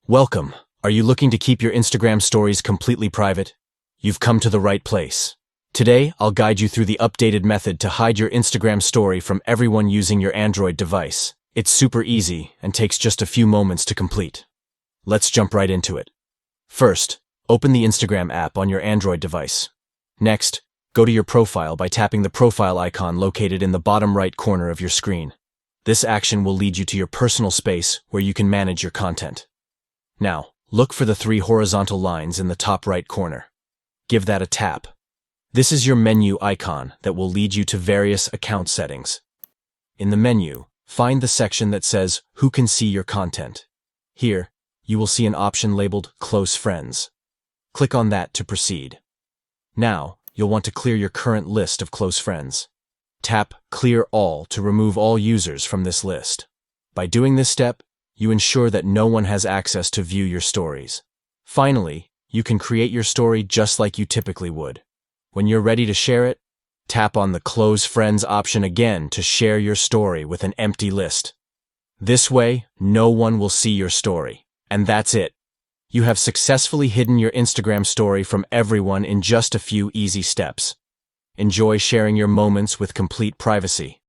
Welcome. Are you looking to keep your Instagram stories completely private? You've come to the right place. Today, I'll guide you through the updated method to hide your Instagram story from everyone using your Android device. It's super easy and takes just a few moments to complete. Let's jump right into it. First, open the Instagram app on your Android device. Next, go to your profile by tapping the profile icon located in the bottom right corner of your screen. This action will lead you to your personal space where you can manage your content. Now, look for the 3 horizontal lines in the top right corner. Give that a tap. This is your menu icon that will lead you to various account settings. In the menu, find the section that says Who can see your content. Here, you will see an option labeled Close Friends. Click on that to proceed. Now, you'll want to clear your current list of close friends. Tap Clear All to remove all users from this list. By doing this step, you ensure that no one has access to view your stories. Finally, you can create your story just like you typically would. When you're ready to share it, tap on the Close Friends option again to share your story with an empty list. This way, no one will see your story. And that's it. You have successfully hidden your Instagram story from everyone in just a few easy steps. Enjoy sharing your moments with complete privacy.